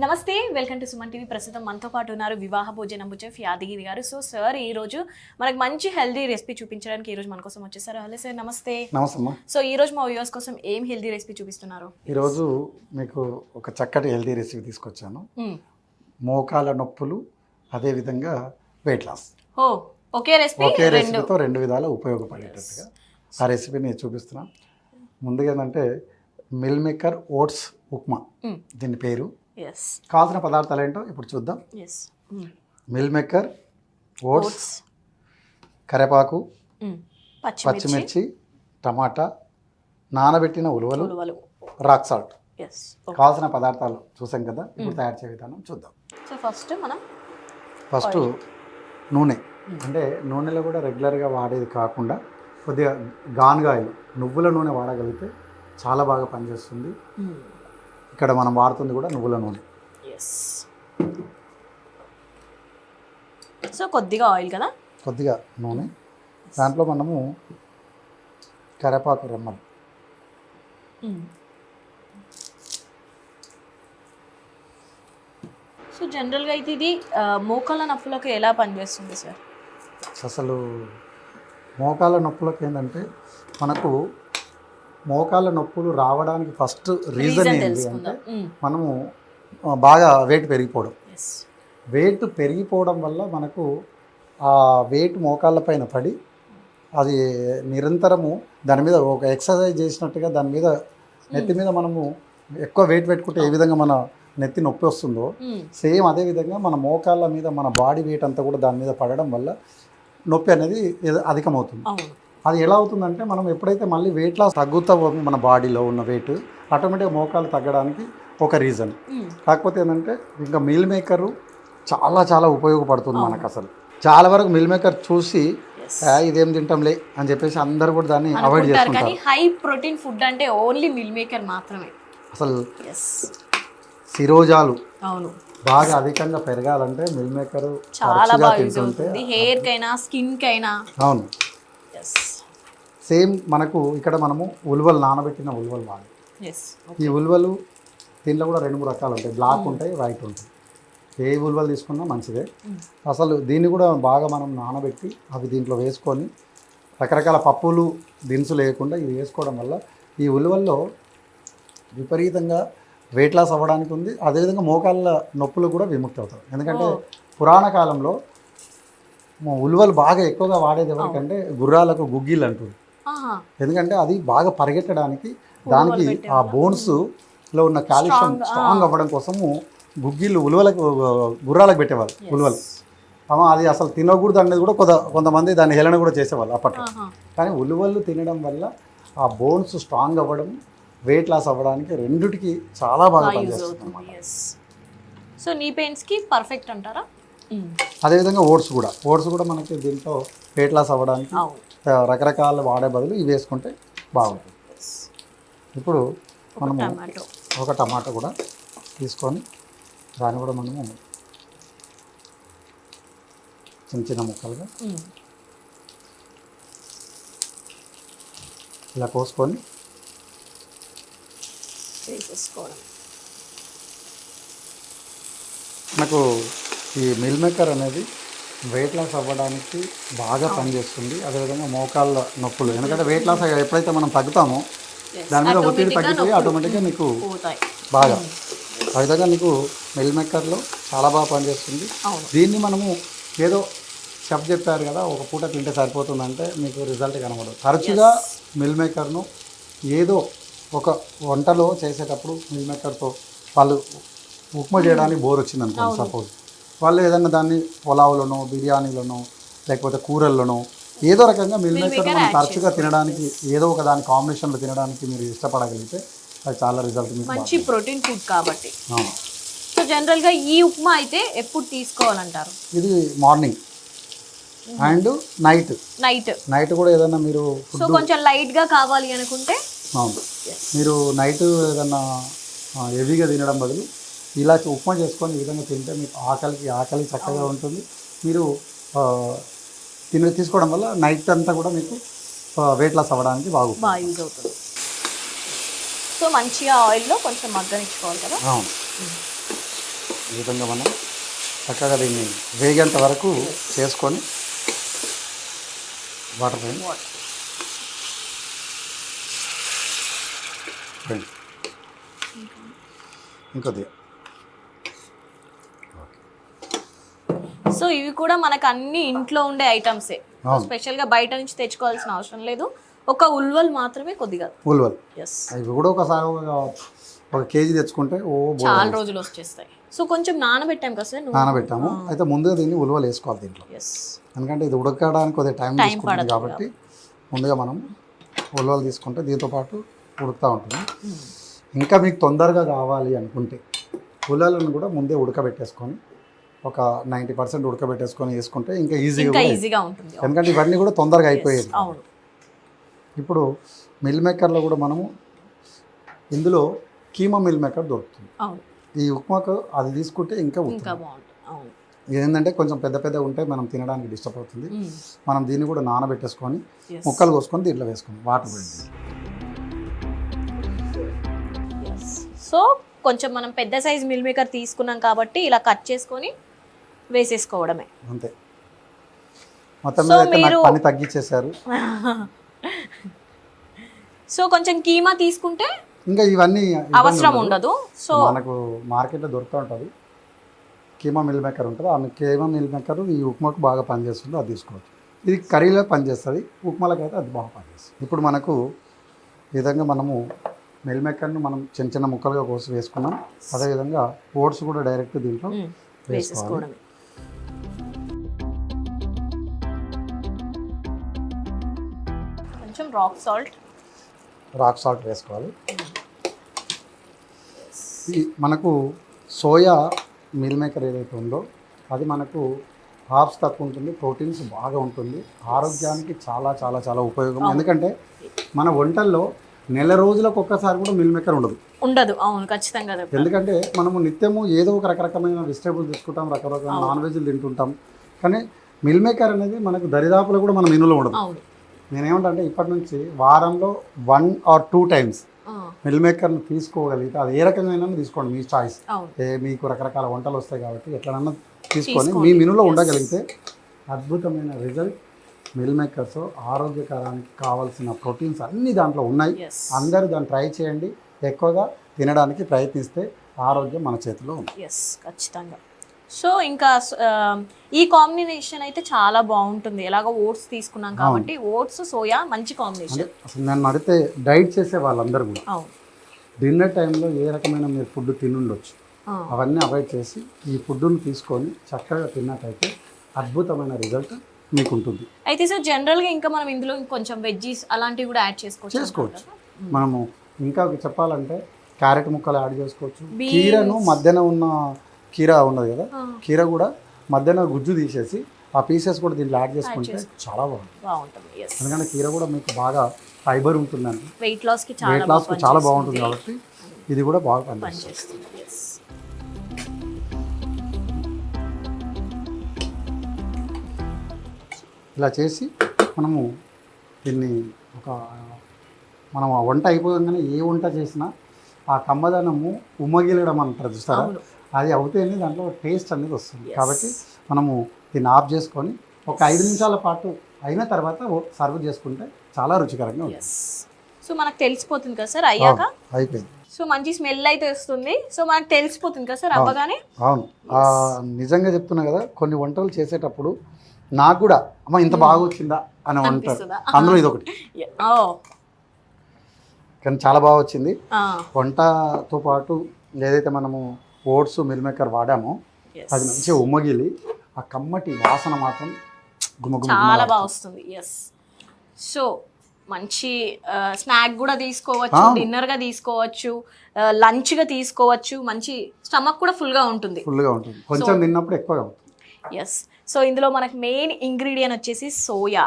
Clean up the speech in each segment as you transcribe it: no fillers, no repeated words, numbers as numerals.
నమస్తే, welcome to Suman TV. ప్రస్తుతం మనతో పాటు ఉన్నారు వివాహ భోజనం చెఫ్ యాదగిరి గారు. సో సార్, ఈ రోజు మనకు మంచి హెల్దీ రెసిపీ చూపించడానికి ఈ రోజు మన కోసం వచ్చేసారు. హలో సార్, నమస్తే. నమస్తే. సో ఈ రోజు మా వ్యూవర్స్ కోసం ఏం హెల్దీ రెసిపీ చూపిస్తున్నారు? ఈ రోజు మీకు ఒక చక్కటి హెల్దీ రెసిపీ తీసుకొచ్చాను. మోకాల నొప్పులు, అదే విధంగా వెయిట్ లాస్. ఒకే రెసిపీతో రెండు విధాలు ఉపయోగపడేటట్టుగా ఆ రెసిపీని చూపిస్తున్నాం. ముందుగా ఏంటంటే మిల్ మేకర్ ఓట్స్ ఉప్మా, దీని పేరు. కావాల్సిన పదార్థాలు ఏంటో ఇప్పుడు చూద్దాం. మిల్ మేకర్, ఓట్స్, కరివేపాకు, పచ్చిమిర్చి, టమాటా, నానబెట్టిన ఉలువలు, రాక్ సాల్ట్. కావాల్సిన పదార్థాలు చూసాం కదా. ఇప్పుడు తయారు చేసే విధానం చూద్దాం. సో ఫస్ట్ నూనె, అంటే నూనెలో కూడా రెగ్యులర్గా వాడేది కాకుండా కొద్దిగా గానుగాయలు, నువ్వుల నూనె వాడగలిగితే చాలా బాగా పనిచేస్తుంది. ఇక్కడ మనం వాడుతుంది కూడా నువ్వుల నూనె. సో కొద్దిగా ఆయిల్ కదా, కొద్దిగా నూనె. దాంట్లో మనము కరివేపాకు రెమ్మలు, సో జనరల్గా అయితే ఇది మోకాళ్ళ నొప్పులకు ఎలా పనిచేస్తుంది సార్? అసలు మోకాళ్ళ నొప్పులకు ఏంటంటే, మనకు మోకాళ్ళ నొప్పులు రావడానికి ఫస్ట్ రీజన్ ఏంటి అంటే, మనము బాగా వెయిట్ పెరిగిపోవడం. వెయిట్ పెరిగిపోవడం వల్ల మనకు ఆ వెయిట్ మోకాళ్ళ పైన పడి అది నిరంతరము దాని మీద ఒక ఎక్సర్సైజ్ చేసినట్టుగా దాని మీద నెత్తి మీద మనము ఎక్కువ వెయిట్ పెట్టుకుంటే ఏ విధంగా మన నెత్తి నొప్పి వస్తుందో, సేమ్ అదే విధంగా మన మోకాళ్ళ మీద మన బాడీ వెయిట్ అంతా కూడా దాని మీద పడడం వల్ల నొప్పి అనేది అధికమవుతుంది. అది ఎలా అవుతుందంటే, మనం ఎప్పుడైతే మళ్ళీ వెయిట్ లాస్ తగ్గుతా మన బాడీలో ఉన్న వెయిట్ ఆటోమేటిక్గా మోకాలు తగ్గడానికి ఒక రీజన్. కాకపోతే ఏంటంటే, ఇంకా మిల్ మేకరు చాలా చాలా ఉపయోగపడుతుంది మనకు. అసలు చాలా వరకు మిల్ మేకర్ చూసి ఇదేం తింటాంలే అని చెప్పేసి అందరూ కూడా దాన్ని అవాయిడ్ చేస్తుంటారు. హై ప్రోటీన్ ఫుడ్ అంటే ఓన్లీ మిల్ మేకర్ మాత్రమే. అసలు శిరోజాలు బాగా అధికంగా పెరగాలంటే మిల్ మేకర్ చాలా బాగా యూజ్ అవుతుంది, హెయిర్ కైనా స్కిన్ కైనా. అవును. సేమ్ మనకు ఇక్కడ మనము ఉలువలు, నానబెట్టిన ఉలువలు వాడాలి. ఈ ఉలువలు దీంట్లో కూడా 2-3 రకాలు ఉంటాయి. బ్లాక్ ఉంటాయి, వైట్ ఉంటాయి. ఏ ఉలువలు తీసుకున్నా మంచిదే. అసలు దీన్ని కూడా బాగా మనం నానబెట్టి అవి దీంట్లో వేసుకొని, రకరకాల పప్పులు దినుసులు లేకుండా ఇది వేసుకోవడం వల్ల ఈ ఉలువల్లో విపరీతంగా వెయిట్ లాస్ అవ్వడానికి ఉంది. అదేవిధంగా మోకాళ్ళ నొప్పులు కూడా విముక్తి అవుతాయి. ఎందుకంటే పురాణ కాలంలో ఉలువలు బాగా ఎక్కువగా వాడేది ఎవరికంటే గుర్రాలకు గుగ్గిళ్ళు అంటుంది. ఎందుకంటే అది బాగా పరిగెత్తడానికి, దానికి ఆ బోన్స్లో ఉన్న కాల్షియం స్ట్రాంగ్ అవ్వడం కోసము గుగ్గిళ్ళు గుర్రాలకు పెట్టేవాళ్ళు. ఉలువలు అది అసలు తినకూడదు అనేది కూడా కొంతమంది దాన్ని హేళన కూడా చేసేవాళ్ళు అప్పట్లో. కానీ ఉలువలు తినడం వల్ల ఆ బోన్స్ స్ట్రాంగ్ అవ్వడం, వెయిట్ లాస్ అవ్వడానికి రెండిటికి చాలా బాగా పనిచేస్తుంది. సో నీ పెయిన్స్కి పర్ఫెక్ట్ అంటారా? అదేవిధంగా ఓట్స్ కూడా మనకి దీంట్లో వెయిట్ లాస్ అవ్వడానికి రకరకాల వాడే బదులు ఇవి వేసుకుంటే బాగుంటుంది. ఇప్పుడు మనము ఒక టమాటా కూడా తీసుకొని దాన్ని కూడా మనము చిన్న చిన్న ముక్కలుగా ఇలా కోసుకొని వేసేసుకోవడం. నాకు ఈ మిల్ మేకర్ అనేది వెయిట్ లాస్ అవ్వడానికి బాగా పనిచేస్తుంది. అదేవిధంగా మోకాళ్ళ నొప్పులు, ఎందుకంటే వెయిట్ లాస్ ఎప్పుడైతే మనం తగ్గుతామో దాని మీద ఒత్తిడి తగ్గిపోయి ఆటోమేటిక్గా నీకు బాగా ఆ విధంగా నీకు మిల్ మేకర్లో చాలా బాగా పనిచేస్తుంది. దీన్ని మనము ఏదో చెఫ్ చెప్పారు కదా ఒక పూట తింటే సరిపోతుందంటే మీకు రిజల్ట్ కనబడదు. తరచుగా మిల్ మేకర్ను ఏదో ఒక వంటలో చేసేటప్పుడు మిల్ మేకర్తో వాళ్ళు ఉప్మా చేయడానికి బోర్ వచ్చింది అనుకోండి, సపోజ్ వాళ్ళు ఏదన్నా దాన్ని పులావులోనో, బిర్యానీలోనో, లేకపోతే కూరల్లోనో ఏదో రకంగా మిల్ మేకర్ మనం తరచుగా తినడానికి, ఏదో ఒక దాని కాంబినేషన్లో తినడానికి మీరు ఇష్టపడగలిగితే అది చాలా రిజల్ట్, మంచి ప్రోటీన్ ఫుడ్ కాబట్టి. సో జనరల్గా ఈ ఉప్మా అయితే ఎప్పుడు తీసుకోవాలంటారు? ఇది మార్నింగ్ అండ్ నైట్ కూడా ఏదన్నా మీరు సో కొంచెం లైట్గా కావాలి అనుకుంటే, అవును, మీరు నైట్ ఏదన్నా హెవీగా తినడం బదులు ఇలా ఉప్మా చేసుకొని ఈ విధంగా తింటే మీకు ఆకలి చక్కగా ఉంటుంది. మీరు తీసుకోవడం వల్ల నైట్ అంతా కూడా మీకు వెయిట్ లాస్ అవ్వడానికి బాగా యూజ్ అవుతుంది. సో మంచిగా ఆయిల్లో కొంచెం మగ్గనిచ్చుకోవాలి కదా. అవును. ఈ విధంగా మనం చక్కగా దీన్ని వేగేంత వరకు చేసుకొని వాటర్ పోయి ఇంకొద్దిగా. సో ఇవి కూడా మనకు అన్ని ఇంట్లో ఉండే ఐటమ్సే, స్పెషల్గా బయట నుంచి తెచ్చుకోవాల్సిన అవసరం లేదు. ఒక ఉల్వల్ మాత్రమే కొద్దిగా ఉల్వల్ ఎస్ ఇవి కూడా ఒకసారి ఒక కేజీ తెచ్చుకుంటే చాలా రోజులు వచ్చేస్తాయి. సో కొంచెం నానబెట్టాం కదా సార్, నానబెట్టాము. అయితే ముందుగా దీన్ని ఉల్వలు వేసుకోవాలి దీంట్లో, ఎందుకంటే ఇది ఉడకడానికి కొద్దిగా టైం తీసుకుంటుంది కాబట్టి ముందుగా మనం ఉల్వలు తీసుకుంటే దీంతో పాటు ఉడుకుతూ ఉంటుంది. ఇంకా మీకు తొందరగా కావాలి అనుకుంటే ఉల్వలను కూడా ముందే ఉడకబెట్టేసుకొని ఒక 90% ఉడకబెట్టేసుకొని వేసుకుంటే ఇంకా ఈజీగా ఉంటుంది, ఎందుకంటే ఇవన్నీ కూడా తొందరగా అయిపోయేది. ఇప్పుడు మిల్ మేకర్లో కూడా మనము ఇందులో కీమా మిల్ మేకర్ దొరుకుతుంది. ఈ ఉప్మాకు అది తీసుకుంటే ఇంకా బాగుంటుంది. ఏంటంటే కొంచెం పెద్ద ఉంటే మనం తినడానికి డిస్టర్బ్ అవుతుంది. మనం దీన్ని కూడా నానబెట్టేసుకొని ముక్కలు కోసుకొని దీంట్లో వేసుకొని వాటర్ పోయింది. సో కొంచెం మనం పెద్ద సైజ్ మిల్ మేకర్ తీసుకున్నాం కాబట్టి ఇలా కట్ చేసుకొని వేసేసుకోవడమే అంతే. మొత్తం మీద అయితే పని తగ్గించేశారు. సో కొంచెం కీమా తీసుకుంటే ఇంకా ఇవన్నీ అవసరం ఉండదు. సో మనకు మార్కెట్లో దొరుకుతూ ఉంటుంది కీమా మిల్ మేకర్ ఉంటుంది. ఆ కీమా మిల్ మేకర్ ఈ ఉప్మాకు బాగా పనిచేస్తుంది, అది తీసుకోవచ్చు. ఇది కర్రీలో పనిచేస్తుంది, ఉప్మాలకు అయితే అది బాగా పనిచేస్తుంది. ఇప్పుడు మనకు ఈ విధంగా మనము మిల్ మేకర్ను మనం చిన్న ముక్కలుగా కోసి వేసుకున్నాం. అదేవిధంగా ఓట్స్ కూడా డైరెక్ట్ దీంట్లో వేసుకోవాలి. కొంచెం రాక్ సాల్ట్ వేసుకోవాలి. మనకు సోయా మిల్ మేకర్ ఏదైతే ఉందో అది మనకు హార్బ్స్ తక్కువ ఉంటుంది, ప్రోటీన్స్ బాగా ఉంటుంది, ఆరోగ్యానికి చాలా చాలా చాలా ఉపయోగం. ఎందుకంటే మన వంటల్లో నెల రోజులకు ఒక్కసారి కూడా మిల్ మేకర్ ఉండదు. అవును, ఖచ్చితంగా. ఎందుకంటే మనము నిత్యము ఏదో ఒక రకరకమైన వెజిటేబుల్ తీసుకుంటాం, రకరకాల నాన్ వెజ్లు తింటుంటాం, కానీ మిల్ మేకర్ అనేది మనకు దరిదాపులో కూడా మన మెనూలో ఉండదు. నేనేమంటే ఇప్పటి నుంచి వారంలో 1 or 2 times మిల్ మేకర్ను తీసుకోగలిగితే అది ఏ రకంగా తీసుకోండి, మీ చాయిస్. మీకు రకరకాల వంటలు వస్తాయి కాబట్టి ఎట్లనన్నా తీసుకొని మీ మెనూలో ఉండగలిగితే అద్భుతమైన రిజల్ట్. మిల్ మేకర్స్ ఆరోగ్యకరానికి కావాల్సిన ప్రోటీన్స్ అన్నీ దాంట్లో ఉన్నాయి. అందరూ దాన్ని ట్రై చేయండి, ఎక్కువగా తినడానికి ప్రయత్నిస్తే ఆరోగ్యం మన చేతిలో ఉంది. ఖచ్చితంగా. సో ఇంకా ఈ కాంబినేషన్ అయితే చాలా బాగుంటుంది. ఎలాగో ఓట్స్ తీసుకున్నాం కాబట్టి ఓట్స్ సోయా మంచి కాంబినేషన్. అసలు నన్ను అడిగితే డైట్ చేసే వాళ్ళందరూ కూడా డిన్నర్ టైంలో ఏ రకమైన మీరు ఫుడ్ తినుండొచ్చు, అవన్నీ అవాయిడ్ చేసి ఈ ఫుడ్ను తీసుకొని చక్కగా తిన్నట్టయితే అద్భుతమైన రిజల్ట్ మీకు ఉంటుంది. అయితే సార్ జనరల్గా ఇంకా మనం ఇందులో కొంచెం వెజ్జీస్ అలాంటివి కూడా యాడ్ చేసుకోవచ్చు. మనము ఇంకా చెప్పాలంటే క్యారెట్ ముక్కలు యాడ్ చేసుకోవచ్చు. కీరను మధ్యన ఉన్న కీర ఉన్నది కదా, కీర కూడా మధ్యాహ్నం గుజ్జు తీసేసి ఆ పీసెస్ కూడా దీంట్లో యాడ్ చేసుకుంటే చాలా బాగుంటుంది. ఎందుకంటే కీర కూడా మీకు బాగా ఫైబర్ ఉంటుందండి, వెయిట్ లాస్కి చాలా బాగుంటుంది కాబట్టి ఇది కూడా బాగా పనిచేస్తుంది. ఇలా చేసి మనము దీన్ని మనం ఆ వంట అయిపోగానే ఏ వంట చేసినా ఆ కమ్మదనము ఉమ్మగిలడం అంటారు చూస్తారా, అది అవుతేనే దాంట్లో టేస్ట్ అనేది వస్తుంది. కాబట్టి మనము దీన్ని ఆఫ్ చేసుకొని ఒక 5 నిమిషాల పాటు అయిన తర్వాత సర్వ్ చేసుకుంటే చాలా రుచికరంగా ఉంటుంది. సో మనకు తెలిసిపోతుంది కదా సార్ అయ్యాక, అయిపోయింది. సో మంచి స్మెల్ అయితే వస్తుంది. సో మనకు తెలిసిపోతుంది కదా సార్ అవ్వగానే. అవును, నిజంగా చెప్తున్నా కదా, కొన్ని వంటలు చేసేటప్పుడు నాకు కూడా అమ్మ ఇంత బాగా వచ్చిందా అని అంటారు, అందులో ఇది ఒకటి. కానీ చాలా బాగా వచ్చింది. వంటతో పాటు ఏదైతే మనము ఓట్స్ మిల్ మేకర్ వాడామో అది మంచిగా ఉమ్మగిలి ఆ కమ్మటి వాసన మాత్రం చాలా బాగా వస్తుంది. సో మంచి స్నాక్ కూడా తీసుకోవచ్చు, డిన్నర్గా తీసుకోవచ్చు, లంచ్గా తీసుకోవచ్చు. మంచి స్టమక్ కూడా ఫుల్గా ఉంటుంది, కొంచెం తిన్నప్పుడు ఎక్కువగా ఉంటుంది. సో ఇందులో మనకి మెయిన్ ఇంగ్రీడియంట్ వచ్చేసి సోయా.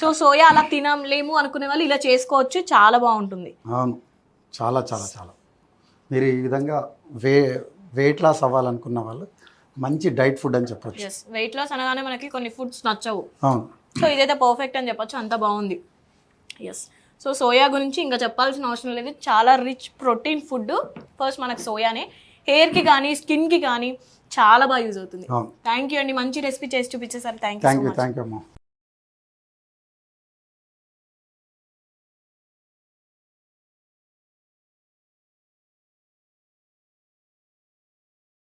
సో సోయా అలా తినలేము అనుకునే వాళ్ళు ఇలా చేసుకోవచ్చు, చాలా బాగుంటుంది. అవును, చాలా చాలా చాలా. మీరు ఈ విధంగా వెయిట్ లాస్ అవ్వాలనుకున్న వాళ్ళు మంచి డైట్ ఫుడ్ అని చెప్పొచ్చు. వెయిట్ లాస్ అనగానే మనకి కొన్ని ఫుడ్స్ నచ్చవు, సో ఇదైతే పర్ఫెక్ట్ అని చెప్పొచ్చు, అంత బాగుంది. సో సోయా గురించి ఇంకా చెప్పాల్సిన అవసరం లేదు, చాలా రిచ్ ప్రోటీన్ ఫుడ్. ఫస్ట్ మనకు సోయానే, హెయిర్కి కానీ స్కిన్కి కానీ చాలా బాగా యూజ్ అవుతుంది. అవును. థ్యాంక్ యూ అండి, మంచి రెసిపీ చేసి చూపించేసారు. Thank you so much. Thank you అమ్మా.